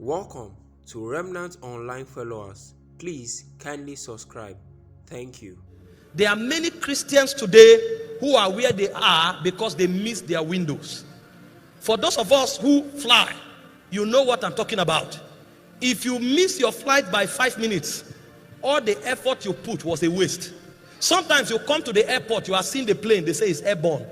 Welcome to Remnant Online Followers. Please kindly subscribe. Thank you. There are many Christians today who are where they are because they missed their windows. For those of us who fly, you know what I'm talking about. If you miss your flight by 5 minutes, all the effort you put was a waste. Sometimes you come to the airport, you are seeing the plane, they say it's airborne.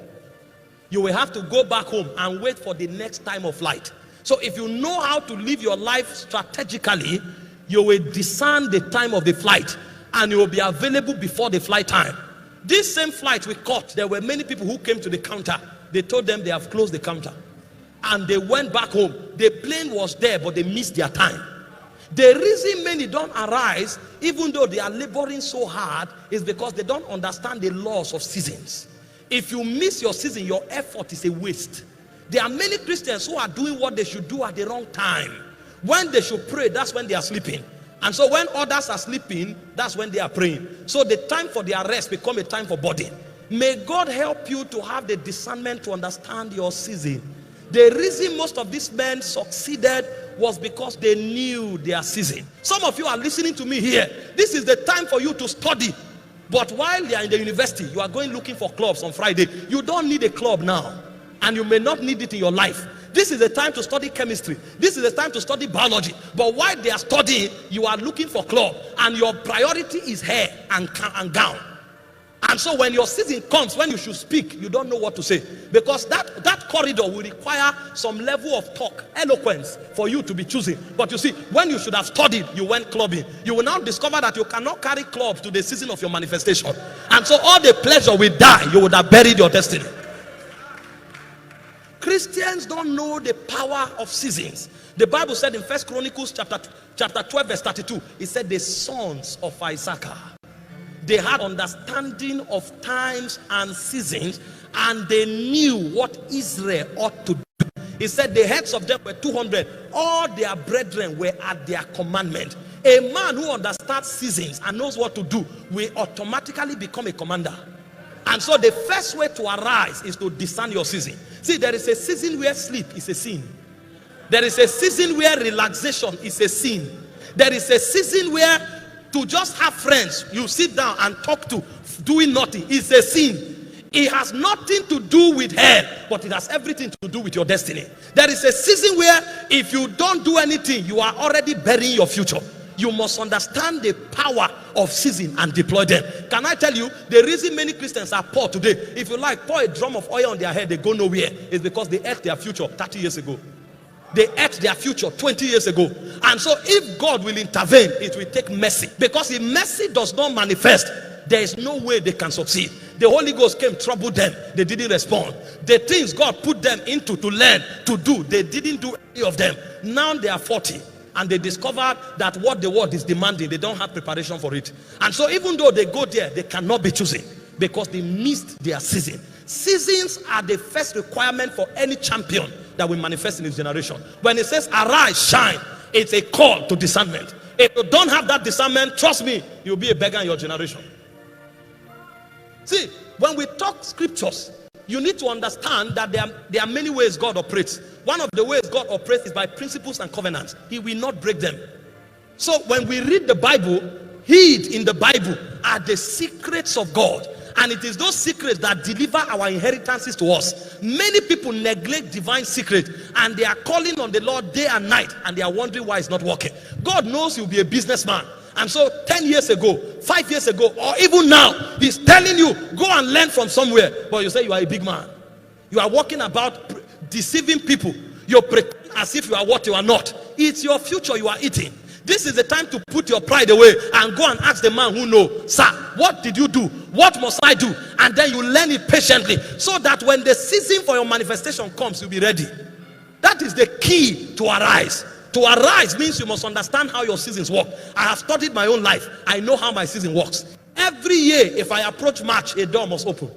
You will have to go back home and wait for the next time of flight. So if you know how to live your life strategically, you will discern the time of the flight and you will be available before the flight time. This same flight we caught, there were many people who came to the counter. They told them they have closed the counter. And they went back home. The plane was there, but they missed their time. The reason many don't arise, even though they are laboring so hard, is because they don't understand the laws of seasons. If you miss your season, your effort is a waste. There are many Christians who are doing what they should do at the wrong time. When they should pray, that's when they are sleeping. And so when others are sleeping, that's when they are praying. So the time for their rest becomes a time for body. May God help you to have the discernment to understand your season. The reason most of these men succeeded was because they knew their season. Some of you are listening to me here. This is the time for you to study. But while you are in the university, you are going looking for clubs on Friday. You don't need a club now. And you may not need it in your life. This is the time to study chemistry. This is the time to study biology. But while they are studying, you are looking for club. And your priority is hair and gown. And so when your season comes, when you should speak, you don't know what to say. Because that corridor will require some level of talk, eloquence, for you to be choosing. But you see, when you should have studied, you went clubbing. You will now discover that you cannot carry clubs to the season of your manifestation. And so all the pleasure will die. You would have buried your destiny. Christians don't know the power of seasons. The Bible said in 1 Chronicles chapter 12 verse 32, it said the sons of Issachar, they had understanding of times and seasons, and they knew what Israel ought to do. He said the heads of them were 200. All their brethren were at their commandment. A man who understands seasons and knows what to do will automatically become a commander. And so the first way to arise is to discern your season. See, there is a season where sleep is a sin. There is a season where relaxation is a sin. There is a season where to just have friends you sit down and talk to doing nothing is a sin. It has nothing to do with hell, but it has everything to do with your destiny. There is a season where if you don't do anything, you are already burying your future. You must understand the power of season and deploy them. Can I tell you, the reason many Christians are poor today, if you like, pour a drum of oil on their head, they go nowhere, is because they ate their future 30 years ago. They ate their future 20 years ago. And so if God will intervene, it will take mercy. Because if mercy does not manifest, there is no way they can succeed. The Holy Ghost came, troubled them. They didn't respond. The things God put them into to learn, to do, they didn't do any of them. Now they are 40. And they discovered that what the world is demanding, they don't have preparation for it. And so even though they go there, they cannot be choosing because they missed their season. Seasons are the first requirement for any champion that will manifest in his generation. When it says arise, shine, it's a call to discernment. If you don't have that discernment, trust me, you'll be a beggar in your generation. See, when we talk scriptures, you need to understand that there are many ways God operates. One of the ways God operates is by principles and covenants. He will not break them. So when we read the Bible, hid in the Bible are the secrets of God. And it is those secrets that deliver our inheritances to us. Many people neglect divine secrets and they are calling on the Lord day and night and they are wondering why it's not working. God knows you'll be a businessman. And so 10 years ago, 5 years ago, or even now, he's telling you, go and learn from somewhere. But you say you are a big man. You are walking about deceiving people. You pretend as if you are what you are not. It's your future you are eating. This is the time to put your pride away and go and ask the man who knows, sir, what did you do? What must I do? And then you learn it patiently so that when the season for your manifestation comes, you'll be ready. That is the key to arise. To arise means you must understand how your seasons work. I have studied my own life. I know how my season works. Every year, if I approach March, a door must open.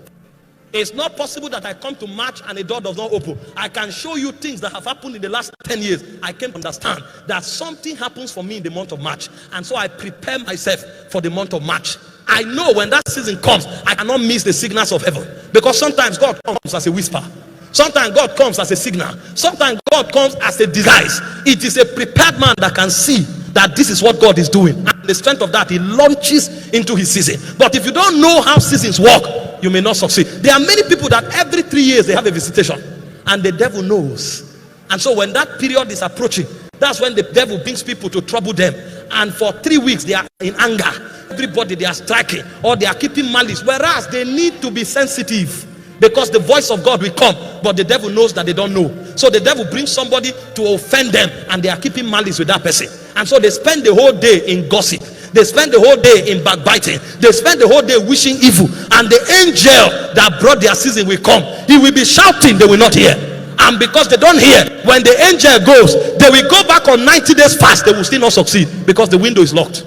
It's not possible that I come to March and a door does not open. I can show you things that have happened in the last 10 years. I came to understand that something happens for me in the month of March. And so I prepare myself for the month of March. I know when that season comes, I cannot miss the signals of heaven. Because sometimes God comes as a whisper. Sometimes God comes as a signal. Sometimes God comes as a disguise. It is a prepared man that can see that this is what God is doing. And the strength of that, he launches into his season. But if you don't know how seasons work, you may not succeed. There are many people that every 3 years they have a visitation. And the devil knows. And so when that period is approaching, that's when the devil brings people to trouble them. And for 3 weeks they are in anger. Everybody, they are striking or they are keeping malice. Whereas they need to be sensitive. Because the voice of God will come, but the devil knows that they don't know. So the devil brings somebody to offend them, and they are keeping malice with that person. And so they spend the whole day in gossip. They spend the whole day in backbiting. They spend the whole day wishing evil. And the angel that brought their season will come. He will be shouting, they will not hear. And because they don't hear, when the angel goes, they will go back on 90 days fast. They will still not succeed because the window is locked.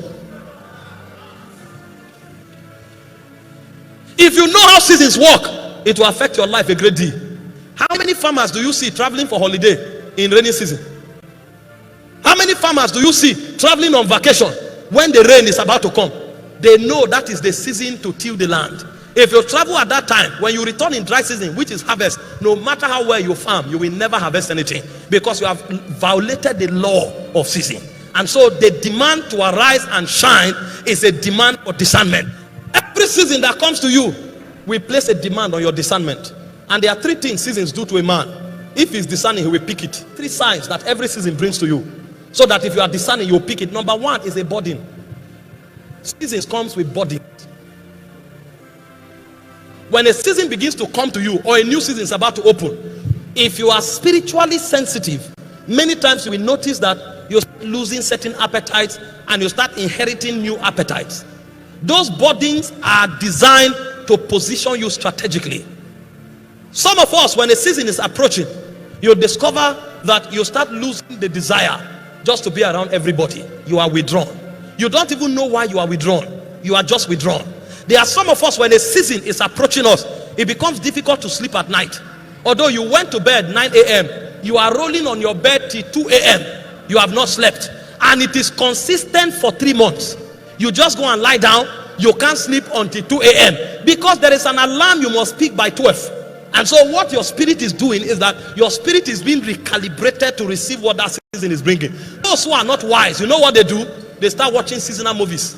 If you know how seasons work, it will affect your life a great deal. How many farmers do you see traveling for holiday in rainy season? How many farmers do you see traveling on vacation when the rain is about to come? They know that is the season to till the land. If you travel at that time, when you return in dry season, which is harvest, no matter how well you farm, you will never harvest anything because you have violated the law of season. And so the demand to arise and shine is a demand for discernment. Every season that comes to you, we place a demand on your discernment. And there are 3 things seasons do to a man. If he's discerning, he will pick it. 3 signs that every season brings to you, so that if you are discerning, you'll pick it. Number 1 is a burden. Seasons comes with burden. When a season begins to come to you, or a new season is about to open, if you are spiritually sensitive, many times you will notice that you're losing certain appetites and you start inheriting new appetites. Those burdens are designed to position you strategically. Some of us, when a season is approaching, you discover that you start losing the desire just to be around everybody. You are withdrawn. You don't even know why you are withdrawn. You are just withdrawn. There are some of us, when a season is approaching us, it becomes difficult to sleep at night. Although you went to bed 9 a.m., you are rolling on your bed till 2 a.m. You have not slept. And it is consistent for 3 months. You just go and lie down. You can't sleep until 2 a.m. because there is an alarm you must pick by 12. And so what your spirit is doing is that your spirit is being recalibrated to receive what that season is bringing. Those who are not wise, you know what they do? They start watching seasonal movies.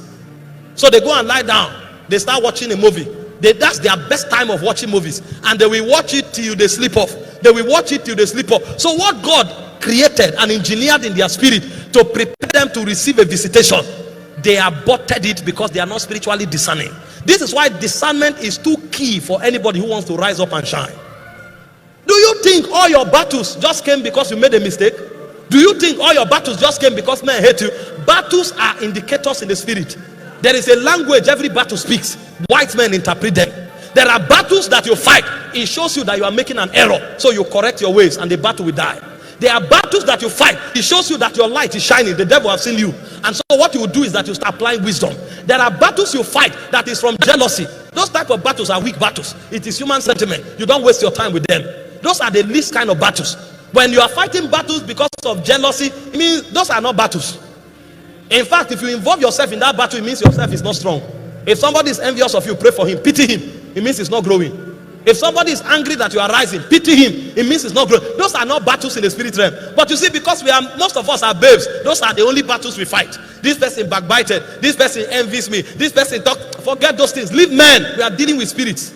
So they go and lie down. They start watching a movie. That's their best time of watching movies. And they will watch it till they sleep off. They will watch it till they sleep off. So what God created and engineered in their spirit to prepare them to receive a visitation, they aborted it because they are not spiritually discerning. This is why discernment is too key for anybody who wants to rise up and shine. Do you think all your battles just came because you made a mistake? Do you think all your battles just came because men hate you? Battles are indicators in the spirit. There is a language every battle speaks. White men interpret them. There are battles that you fight. It shows you that you are making an error. So you correct your ways and the battle will die. There are battles that you fight. It shows you that your light is shining. The devil has seen you. And so what you will do is that you start applying wisdom. There are battles you fight that is from jealousy. Those type of battles are weak battles. It is human sentiment. You don't waste your time with them. Those are the least kind of battles. When you are fighting battles because of jealousy, it means those are not battles. In fact, if you involve yourself in that battle, it means yourself is not strong. If somebody is envious of you, pray for him, pity him. It means he's not growing. If somebody is angry that you are rising, pity him. It means it's not growing. Those are not battles in the spirit realm. But you see, because most of us are babes, those are the only battles we fight. This person backbited. This person envies me. This person talk. Forget those things. Leave men. We are dealing with spirits.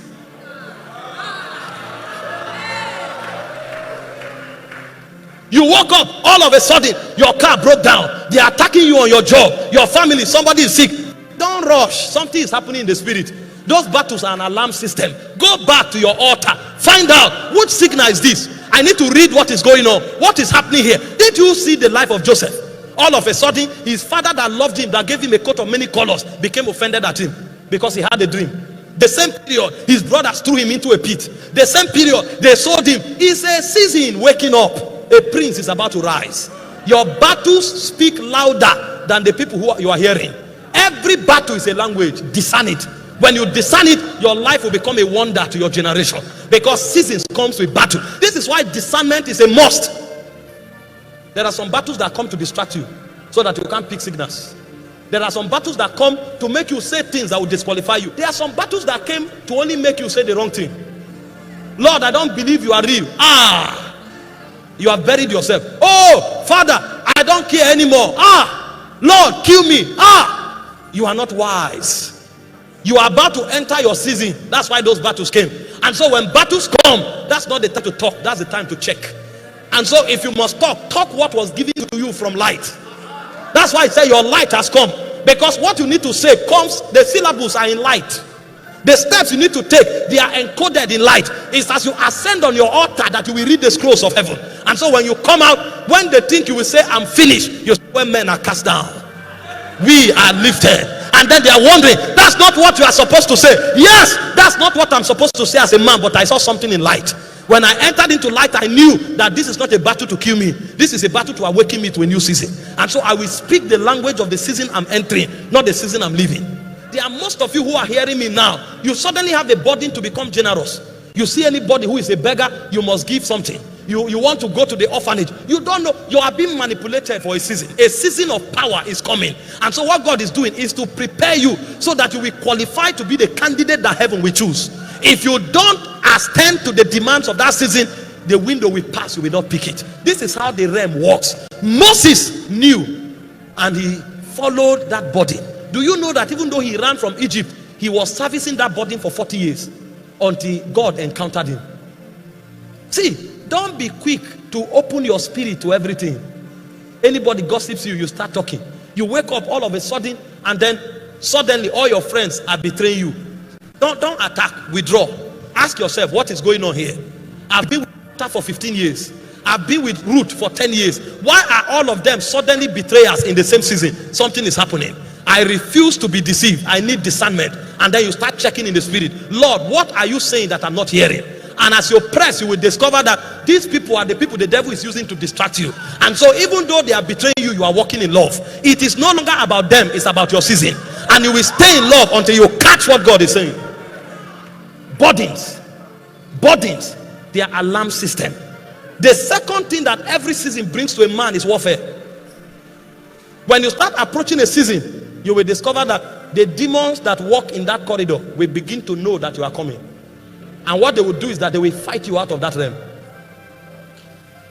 You woke up, all of a sudden, your car broke down. They are attacking you on your job. Your family, somebody is sick. Don't rush. Something is happening in the spirit. Those battles are an alarm system. Go back to your altar. Find out which signal is this. I need to read what is going on. What is happening here? Did you see the life of Joseph? All of a sudden, his father that loved him, that gave him a coat of many colors, became offended at him because he had a dream. The same period, his brothers threw him into a pit. The same period, they sold him. It's a season waking up. A prince is about to rise. Your battles speak louder than the people who you are hearing. Every battle is a language. Discern it. When you discern it, your life will become a wonder to your generation, because seasons comes with battle. This is why discernment is a must. There are some battles that come to distract you so that you can't pick signals. There are some battles that come to make you say things that will disqualify you. There are some battles that came to only make you say the wrong thing. Lord, I don't believe you are real. You have buried yourself. Oh, Father, I don't care anymore. Lord, kill me. You are not wise. You are about to enter your season. That's why those battles came. And so when battles come, that's not the time to talk, that's the time to check. And so if you must talk what was given to you from light. That's why I say your light has come. Because what you need to say comes, the syllables are in light. The steps you need to take, they are encoded in light. It's as you ascend on your altar that you will read the scrolls of heaven. And so when you come out, when they think you will say, I'm finished, you say, when men are cast down, we are lifted. And then they are wondering, that's not what you are supposed to say. Yes, that's not what I'm supposed to say as a man, but I saw something in light. When I entered into light, I knew that this is not a battle to kill me. This is a battle to awaken me to a new season. And so I will speak the language of the season I'm entering, not the season I'm leaving. There are most of you who are hearing me now. You suddenly have a burden to become generous. You see anybody who is a beggar, you must give something. You want to go to the orphanage. You don't know. You are being manipulated for a season. A season of power is coming. And so what God is doing is to prepare you so that you will qualify to be the candidate that heaven will choose. If you don't attend to the demands of that season, the window will pass. You will not pick it. This is how the realm works. Moses knew and he followed that burden. Do you know that even though he ran from Egypt, he was servicing that burden for 40 years until God encountered him? See, don't be quick to open your spirit to everything. Anybody gossips you, you start talking. You wake up all of a sudden, and then suddenly all your friends are betraying you. Don't attack, withdraw. Ask yourself, what is going on here? I've been with her for 15 years. I've been with Ruth for 10 years. Why are all of them suddenly betrayers in the same season? Something is happening. I refuse to be deceived. I need discernment. And then you start checking in the spirit. Lord, what are you saying that I'm not hearing? And as you press, you will discover that these people are the people the devil is using to distract you. And so even though they are betraying you, you are walking in love. It is no longer about them, it's about your season. And you will stay in love until you catch what God is saying. Burdens, their alarm system. The second thing that every season brings to a man is warfare. When you start approaching a season, you will discover that the demons that walk in that corridor will begin to know that you are coming. And what they will do is that they will fight you out of that realm.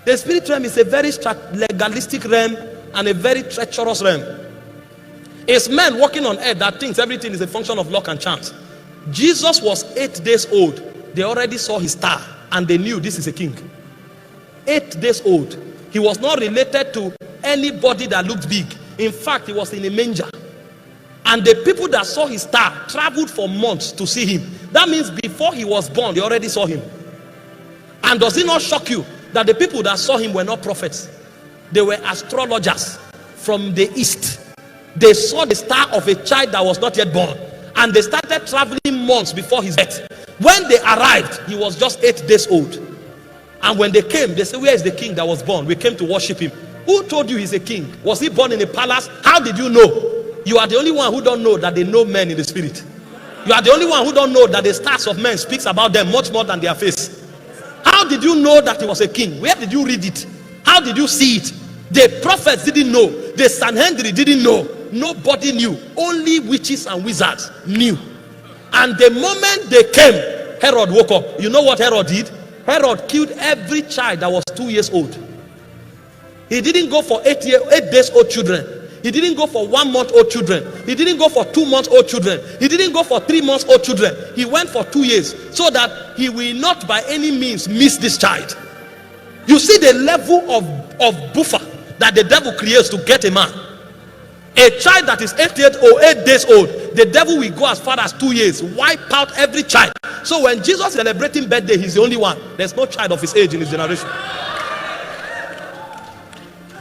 The spirit realm is a very legalistic realm and a very treacherous realm. It's men walking on earth that thinks everything is a function of luck and chance. Jesus was 8 days old. They already saw his star and they knew this is a king. 8 days old. He was not related to anybody that looked big. In fact, he was in a manger. And the people that saw his star traveled for months to see him. That means before he was born, they already saw him. And does it not shock you that the people that saw him were not prophets? They were astrologers from the east. They saw the star of a child that was not yet born. And they started traveling months before his birth. When they arrived, he was just 8 days old. And when they came, they said, where is the king that was born? We came to worship him. Who told you he's a king? Was he born in a palace? How did you know? You are the only one who don't know that they know men in the spirit. You are the only one who don't know that the stars of men speaks about them much more than their face. How did you know that he was a king? Where did you read it? How did you see it? The prophets didn't know. The Sanhedrin didn't know. Nobody knew. Only witches and wizards knew. And the moment they came, Herod woke up. You know what Herod did? Herod killed every child that was 2 years old. He didn't go for 8 days old children. He didn't go for 1 month old children. He didn't go for 2 months old children. He didn't go for 3 months old children. He went for 2 years so that he will not by any means miss this child. You see the level of buffer that the devil creates to get a man. A child that is 8 days old, the devil will go as far as 2 years, wipe out every child. So when Jesus is celebrating birthday, he's the only one. There's no child of his age in his generation.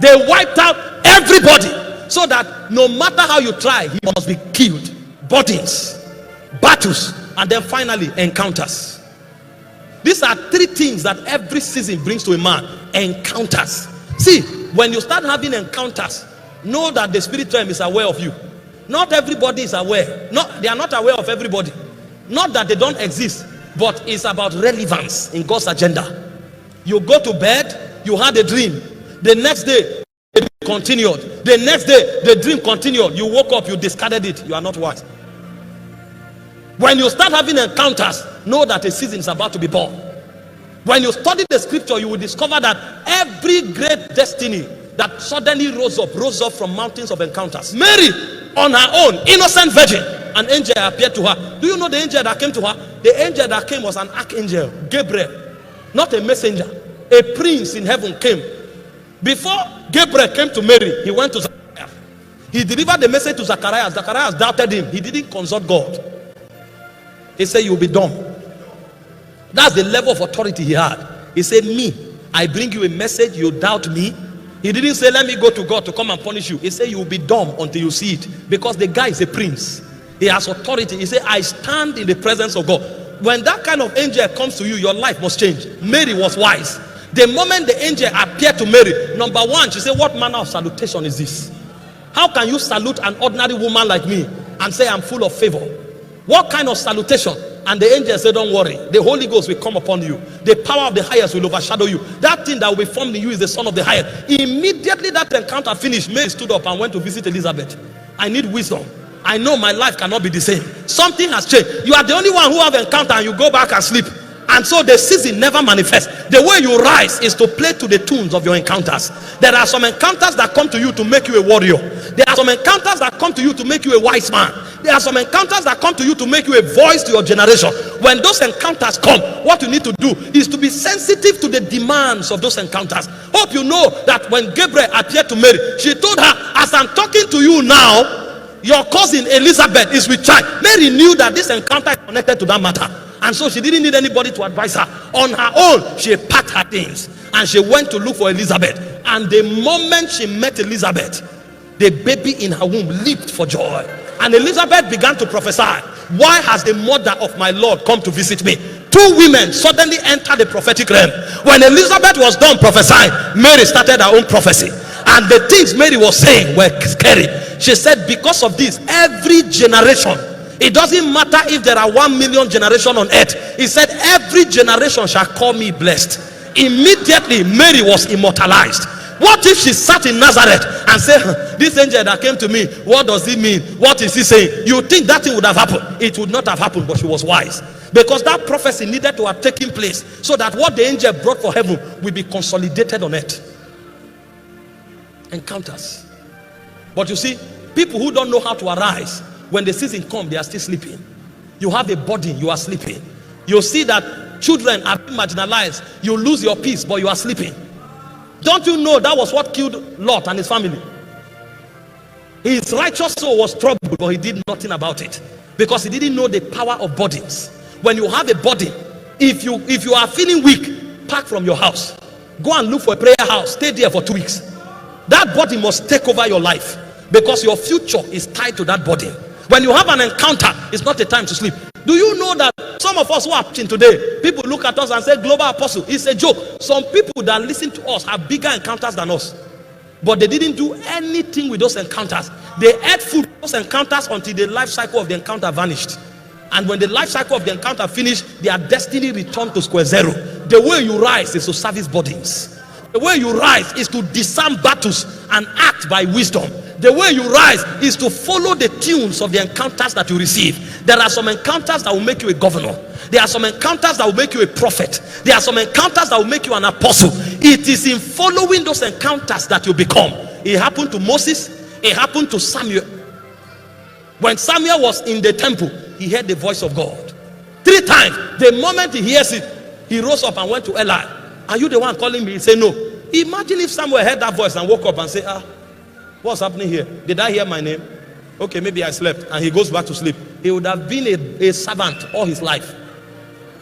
They wiped out everybody, so that no matter how you try, he must be killed. Burdens, battles, and then finally encounters. These are 3 things that every season brings to a man. Encounters. See, when you start having encounters, know that the spirit realm is aware of you. Not everybody is aware. They are not aware of everybody. Not that they don't exist, but it's about relevance in God's agenda. You go to bed, you had a dream. The next day, the dream continued. The next day, the dream continued. You woke up, you discarded it. You are not wise. When you start having encounters, know that a season is about to be born. When you study the scripture, you will discover that every great destiny that suddenly rose up from mountains of encounters. Mary, on her own, innocent virgin, an angel appeared to her. Do you know the angel that came to her? The angel that came was an archangel, Gabriel, not a messenger. A prince in heaven came. Before Gabriel came to Mary, he went to Zacharias. He delivered the message to Zacharias. Zacharias doubted him. He didn't consult God. He said, you'll be dumb. That's the level of authority he had. He said, me, I bring you a message, you doubt me. He didn't say, let me go to God to come and punish you. He said, you will be dumb until you see it. Because the guy is a prince. He has authority. He said, I stand in the presence of God. When that kind of angel comes to you, your life must change. Mary was wise. The moment the angel appeared to Mary, number one, she said, what manner of salutation is this? How can you salute an ordinary woman like me and say I'm full of favor? What kind of salutation? And the angel said, don't worry, the Holy Ghost will come upon you. The power of the highest will overshadow you. That thing that will be formed in you is the Son of the highest. Immediately that encounter finished, Mary stood up and went to visit Elizabeth. I need wisdom. I know my life cannot be the same. Something has changed. You are the only one who have encounter and you go back and sleep. And so the season never manifests. The way you rise is to play to the tunes of your encounters. There are some encounters that come to you to make you a warrior. There are some encounters that come to you to make you a wise man. There are some encounters that come to you to make you a voice to your generation. When those encounters come, what you need to do is to be sensitive to the demands of those encounters. Hope you know that when Gabriel appeared to Mary, she told her, as I'm talking to you now, your cousin Elizabeth is with child. Mary knew that this encounter is connected to that matter. And so she didn't need anybody to advise her. On her own, she packed her things and she went to look for Elizabeth. And the moment she met Elizabeth, the baby in her womb leaped for joy. And Elizabeth began to prophesy, why has the mother of my Lord come to visit me? Two women suddenly entered the prophetic realm. When Elizabeth was done prophesying, Mary started her own prophecy. And the things Mary was saying were scary. She said, because of this, every generation, it doesn't matter if there are 1 million generations on earth. He said, every generation shall call me blessed. Immediately, Mary was immortalized. What if she sat in Nazareth and said, this angel that came to me, what does it mean? What is he saying? You think that thing would have happened? It would not have happened, but she was wise. Because that prophecy needed to have taken place so that what the angel brought for heaven will be consolidated on earth. Encounters. But you see, people who don't know how to arise, when the season comes, they are still sleeping. You have a body, you are sleeping. You see that children are being marginalized. You lose your peace, but you are sleeping. Don't you know that was what killed Lot and his family? His righteous soul was troubled, but he did nothing about it because he didn't know the power of bodies. When you have a body, if you are feeling weak, pack from your house, go and look for a prayer house, stay there for 2 weeks. That body must take over your life because your future is tied to that body. When you have an encounter, it's not a time to sleep. Do you know that some of us who are preaching today, people look at us and say, global apostle, it's a joke. Some people that listen to us have bigger encounters than us, but they didn't do anything with those encounters. They ate food with those encounters until the life cycle of the encounter vanished. And when the life cycle of the encounter finished, their destiny returned to square zero. The way you rise is to service bodies. The way you rise is to disarm battles and act by wisdom. The way you rise is to follow the tunes of the encounters that you receive. There are some encounters that will make you a governor. There are some encounters that will make you a prophet. There are some encounters that will make you an apostle. It is in following those encounters that you become. It happened to Moses. It happened to Samuel. When Samuel was in the temple, he heard the voice of God 3 times. The moment he hears it, he rose up and went to Eli. Are you the one calling me? He said no. Imagine if Samuel heard that voice and woke up and said, what's happening here? Did I hear my name? Okay, maybe I slept. And he goes back to sleep. He would have been a servant all his life.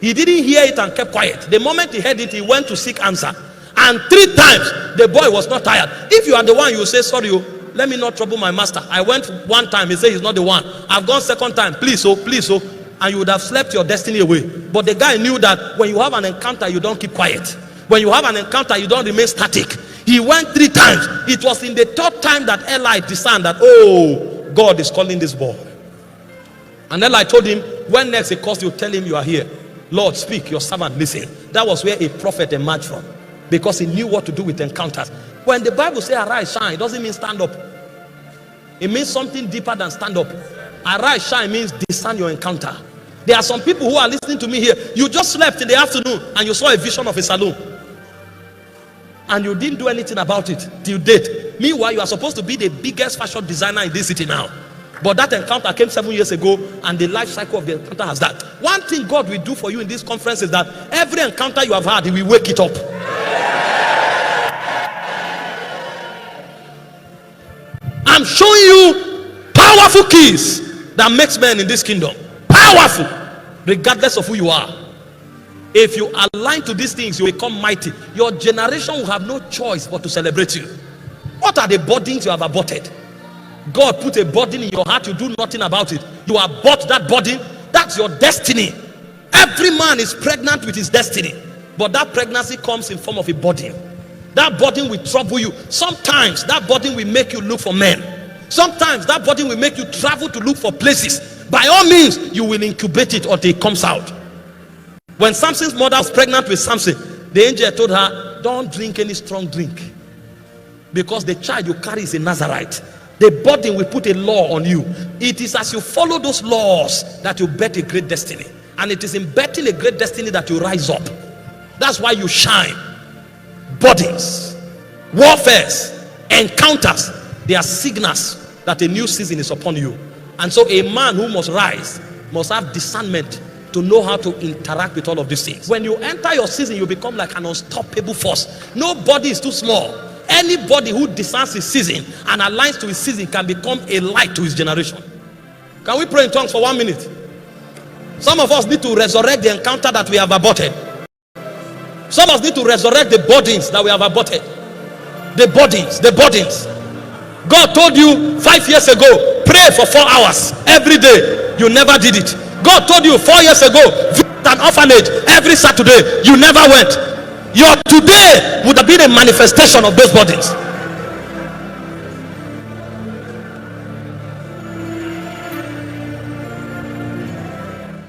He didn't hear it and kept quiet. The moment he heard it, he went to seek answer. And 3 times, the boy was not tired. If you are the one, you will say, sorry, let me not trouble my master. I went 1 time, he said he's not the one. I've gone 2nd time, please, please, and you would have slept your destiny away. But the guy knew that when you have an encounter, you don't keep quiet. When you have an encounter, you don't remain static. He went 3 times. It was in the 3rd time that Eli discerned that, oh, God is calling this boy. And Eli told him, when next he calls you, tell him you are here. Lord, speak, your servant listen. That was where a prophet emerged from, because he knew what to do with encounters. When the Bible says arise, shine, it doesn't mean stand up. It means something deeper than stand up. Arise, shine means discern your encounter. There are some people who are listening to me here. You just slept in the afternoon and you saw a vision of a saloon. And you didn't do anything about it till date. Meanwhile, you are supposed to be the biggest fashion designer in this city now. But that encounter came 7 years ago, and the life cycle of the encounter has that. One thing God will do for you in this conference is that every encounter you have had, He will wake it up. I'm showing you powerful keys that makes men in this kingdom powerful, regardless of who you are. If you align to these things, you become mighty. Your generation will have no choice but to celebrate you. What are the burdens you have aborted? God put a burden in your heart, you do nothing about it. You abort that burden. That's your destiny. Every man is pregnant with his destiny, but that pregnancy comes in form of a burden. That burden will trouble you. Sometimes that burden will make you look for men. Sometimes that burden will make you travel to look for places. By all means, you will incubate it until it comes out. When Samson's mother was pregnant with Samson, the angel told her, don't drink any strong drink, because the child you carry is a Nazarite. The burden will put a law on you. It is as you follow those laws that you bet a great destiny. And it is in betting a great destiny that you rise up. That's why you shine. Burdens, warfares, encounters, they are signals that a new season is upon you. And so a man who must rise must have discernment to know how to interact with all of these things. When you enter your season, you become like an unstoppable force. Nobody is too small. Anybody who discerns his season and aligns to his season can become a light to his generation. Can we pray in tongues for 1 minute? Some of us need to resurrect the encounter that we have aborted. Some of us need to resurrect the burdens that we have aborted. The burdens. God told you 5 years ago, pray for 4 hours every day. You never did it. God told you 4 years ago, visit an orphanage every Saturday. You never went. Your today would have been a manifestation of those burdens.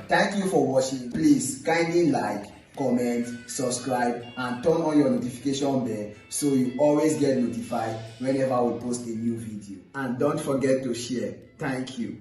Thank you for watching. Please kindly like, comment, subscribe, and turn on your notification bell so you always get notified whenever we post a new video. And don't forget to share. Thank you.